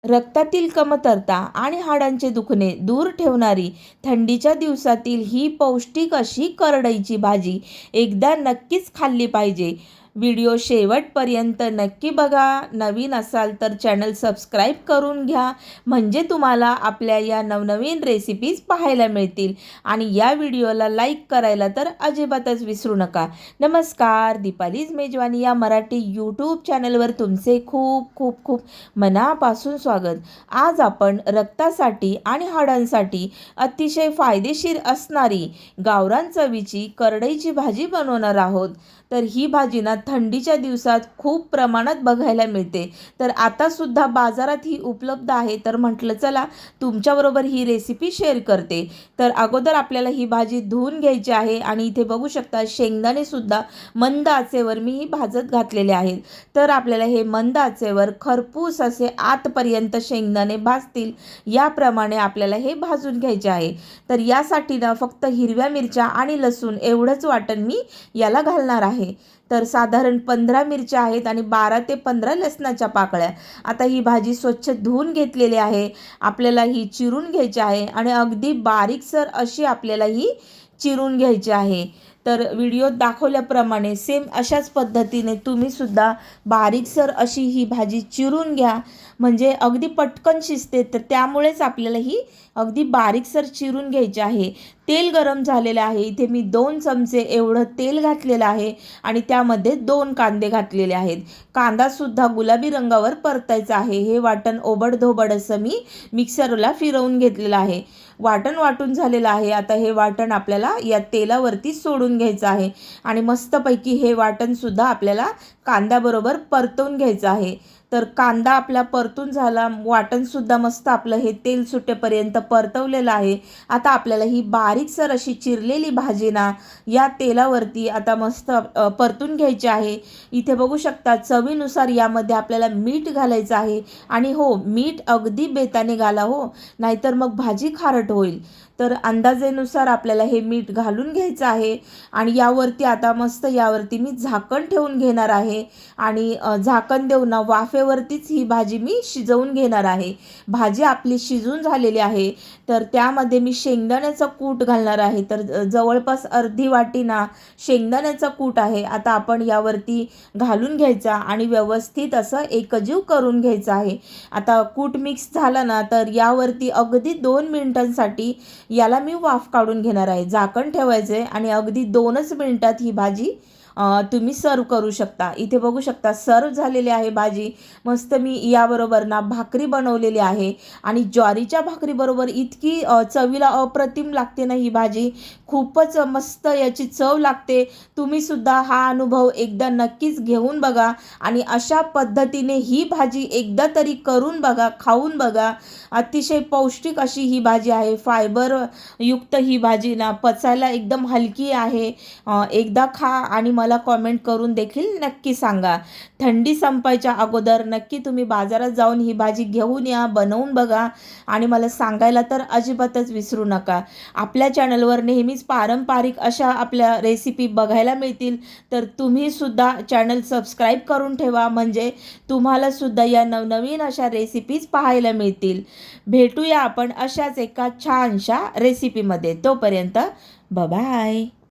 रक्तातील कमतरता आणि हाडांचे दुखणे दूर ठेवणारी थंडीच्या दिवसातील ही पौष्टिक अशी करडईची भाजी एकदा नक्कीच खाल्ली पाहिजे. व्हिडिओ शेवटपर्यंत नक्की बघा. नवीन असाल तर चॅनल सबस्क्राईब करून घ्या, म्हणजे तुम्हाला आपल्या या नवनवीन रेसिपीज पाहायला मिळतील. आणि या व्हिडिओला लाईक करायला तर अजिबातच विसरू नका. नमस्कार, दीपालीज मेजवानी या मराठी यूट्यूब चॅनलवर तुमचे खूप खूप खूप मनापासून स्वागत. आज आपण रक्तासाठी आणि हाडांसाठी अतिशय फायदेशीर असणारी गावरान चवीची करडईची भाजी बनवणार आहोत. तर ही भाजी ना थंडीच्या दिवसात खूप प्रमाणात बघायला मिळते. तर आता सुद्धा बाजारात ही उपलब्ध आहे. तर म्हटलं चला तुमच्याबरोबर ही रेसिपी शेअर करते. तर अगोदर आपल्याला ही भाजी धुवून घ्यायची आहे आणि इथे बघू शकता शेंगदाणे सुद्धा मंद आचेवर मी ही भाजत घातलेले आहेत. तर आपल्याला हे मंद आचेवर खरपूस असे आतपर्यंत शेंगदाणे भाजतील याप्रमाणे आपल्याला हे भाजून घ्यायचे आहे. तर यासाठी ना फक्त हिरव्या मिरच्या आणि लसूण एवढंच वाटण मी याला घालणार आहे. तर साधारण 15 मिरच्या आहेत आणि 12 ते 15 लसणाच्या पाकळ्या. आता ही भाजी स्वच्छ धुवून घेतलेली आहे. आपल्याला ही चिरून घ्यायची आहे आणि अगदी बारीकसर अशी आपल्याला ही चिरून घ्यायची आहे. तर व्हिडिओत दाखवल्याप्रमाणे सेम अशाच पद्धतीने तुम्हीसुद्धा बारीकसर अशी ही भाजी चिरून घ्या, म्हणजे अगदी पटकन शिजते. तर त्यामुळेच आपल्याला ही अगदी बारीकसर चिरून घ्यायची आहे. तेल गरम झालेलं आहे. इथे मी 2 चमचे एवढं तेल घातलेलं आहे आणि त्यामध्ये 2 कांदे घातलेले आहेत. कांदासुद्धा गुलाबी रंगावर परतायचा आहे. हे वाटण ओबडधोबड असं मी मिक्सरला फिरवून घेतलेलं आहे. वाटण वाटून झालेलं आहे. आता हे वाटण आपल्याला या तेलावरती सोडून घ्यायचं आहे आणि मस्तपैकी हे वाटणसुद्धा आपल्याला कांद्याबरोबर परतवून घ्यायचं आहे. तर कांदा आपला परतून झाला, वाटणसुद्धा मस्त आपलं हे तेल सुटेपर्यंत परतवलेलं आहे. आता आपल्याला ही बारीकसर अशी चिरलेली भाजी ना या तेलावरती आता मस्त परतून घ्यायची आहे. इथे बघू शकता चवीनुसार यामध्ये आपल्याला मीठ घालायचं आहे. आणि हो, मीठ अगदी बेताने घाला हो, नाहीतर मग भाजी खारट होईल. तर अंदाजेनुसार आपल्याला हे मीठ घालून घ्यायचं आहे आणि यावरती आता मस्त यावरती मी झाकण ठेवून घेणार आहे आणि झाकण देऊन ना वाफेवरतीच ही भाजी मी शिजवून घेणार आहे. भाजी आपली शिजून झालेली आहे. तर त्यामध्ये मी शेंगदाण्याचा कूट घालणार आहे. तर जवळपास अर्धी वाटी ना शेंगदाण्याचा कूट आहे. आता आपण यावरती घालून घ्यायचा आणि व्यवस्थित असं एकजीव करून घ्यायचं आहे. आता कूट मिक्स झाला ना तर यावरती अगदी 2 मिनिटांसाठी याला मी वाफ काढून घेणार आहे. झाकण ठेवायचं आहे आणि अगदी 2च मिनिटात ही भाजी तुम्ही सर्व करू शकता. इथे बघू शकता सर्व झालेली आहे भाजी. मस्त मी याबरोबर ना भाकरी बनवलेली आहे आणि ज्वारीच्या भाकरीबरोबर इतकी चवीला अप्रतिम लागते ना ही भाजी. खूपच मस्त याची चव लागते. तुम्हीसुद्धा हा अनुभव एकदा नक्कीच घेऊन बघा आणि अशा पद्धतीने ही भाजी एकदा तरी करून बघा, खाऊन बघा. अतिशय पौष्टिक अशी ही भाजी आहे. फायबर युक्त ही भाजी ना पचायला एकदम हलकी आहे. एकदा खा आणि मला कॉमेंट करून देखील नक्की सांगा. थंडी संपायच्या अगोदर नक्की तुम्ही बाजारात जाऊन ही भाजी घेऊन या, बनवून बघा आणि मला सांगायला तर अजिबातच विसरू नका. आपल्या चॅनलवर नेहमीच पारंपरिक अशा आपल्या रेसिपी बघायला मिळतील. तर तुम्हीसुद्धा चॅनल सबस्क्राईब करून ठेवा, म्हणजे तुम्हालासुद्धा या नवनवीन अशा रेसिपीज पाहायला मिळतील. भेटूया आपण अशाच एका छानशा रेसिपीमध्ये. तोपर्यंत बाय.